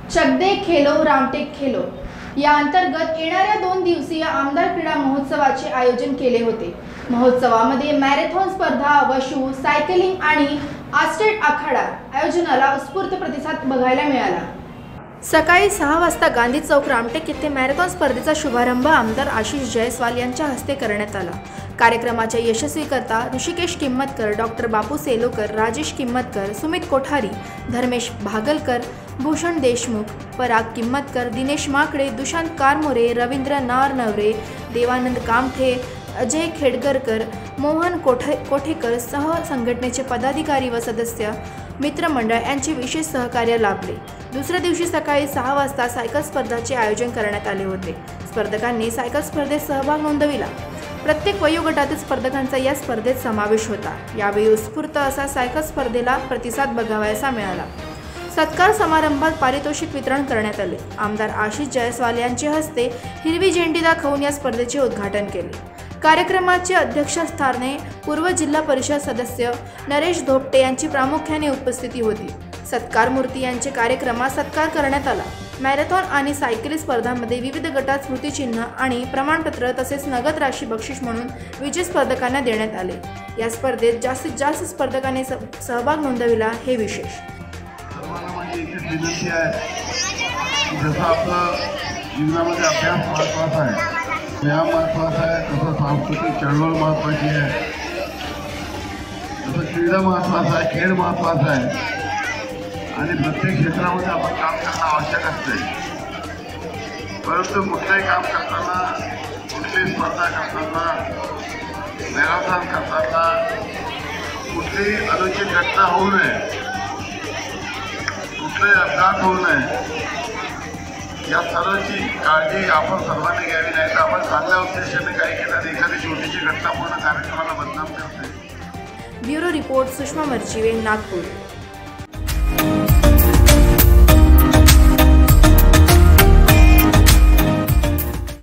चक दे खेलो रामटेक खेलो या अंतर्गत येणाऱ्या 2 दिवसीय आमदार क्रीडा महोत्सवाचे आयोजन केले होते। महोत्सवामध्ये मॅरेथॉन स्पर्धा, वशू, सायकलिंग आणि आस्टेट आखाडा आयोजनाला उत्स्फूर्त प्रतिसाद बघायला मिळाला। सकाळी 6 वाजता गांधी चौक रामटेक येथे मॅरेथॉन स्पर्धेचा शुभारंभ आमदार आशिष जयस्वाल यांच्या हस्ते करण्यात आला। कार्यक्रमाच्या यशस्वीकर्ता ऋषिकेश किंमतकर, डॉक्टर बापू सेलोकर, राजेश किंमतकर, सुमित कोठारी, धर्मेश भागलकर, भूषण देशमुख, पराग किंमतकर, दिनेश माकडे, दुशांत कारमोरे, रवींद्र नारनवरे, देवानंद कामठे, अजय खेडकरकर, मोहन कोठेकर सह संघटनेचे पदाधिकारी व सदस्य मित्रमंडळ यांचे विशेष सहकार्य लाभले। दुसऱ्या दिवशी सकाळी 6 वाजता सायकल स्पर्धाचे आयोजन करण्यात आले होते। स्पर्धकांनी सायकल स्पर्धेत सहभाग नोंदविला। प्रत्येक वयोगटातील स्पर्धकांचा या स्पर्धेत समावेश होता। यावेळी उत्स्फूर्त असा सायकल स्पर्धेला प्रतिसाद बघावयास मिळाला। सत्कार समारंभात पारितोषिक वितरण करण्यात आले। आमदार आशिष जयस्वाल यांच्या हस्ते हिरवी झेंडी दाखवून या स्पर्धेचे उद्घाटन केले। कार्यक्रमाचे अध्यक्षस्थानी पूर्व जिल्हा परिषद सदस्य नरेश धोपटे यांची प्रामुख्याने उपस्थिती होती। सत्कार मूर्ती यांचे कार्यक्रमात सत्कार करण्यात आला। मॅरेथॉन आणि सायकलिंग स्पर्धांमध्ये विविध गटात स्मृतिचिन्ह आणि प्रमाणपत्र तसेच नगद राशी बक्षीस म्हणून विजयी स्पर्धकांना देण्यात आले। या स्पर्धेत जास्तीत जास्त स्पर्धकांनी सहभाग नोंदविला हे विशेष। जसं आपलं जीवनामध्ये अभ्यास महत्त्वाचा आहे, व्यायाम महत्त्वाचा आहे, तसं सांस्कृतिक चळवळ महत्त्वाची आहे, तसं क्रीडा महत्त्वाचा आहे, खेळ महत्त्वाचा आहे आणि प्रत्येक क्षेत्रामध्ये आपण काम करणं आवश्यक असते। परंतु कुठलंही काम करताना, कुठलीही स्पर्धा करताना, मॅरेथॉन करताना कुठलीही अनुचित घटना होऊ नये, कुठलेही अपघात होऊ नये, या सर्वांची काळजी आपण सर्वांनी घ्यावी, नाही तर आपण चांगल्या उद्देशाने काही केलं तर एखादी छोटीशी घटना पूर्ण कार्यक्रमाला बदनाम करते। Bureau report, Sushma Marchiwe, Nagpur.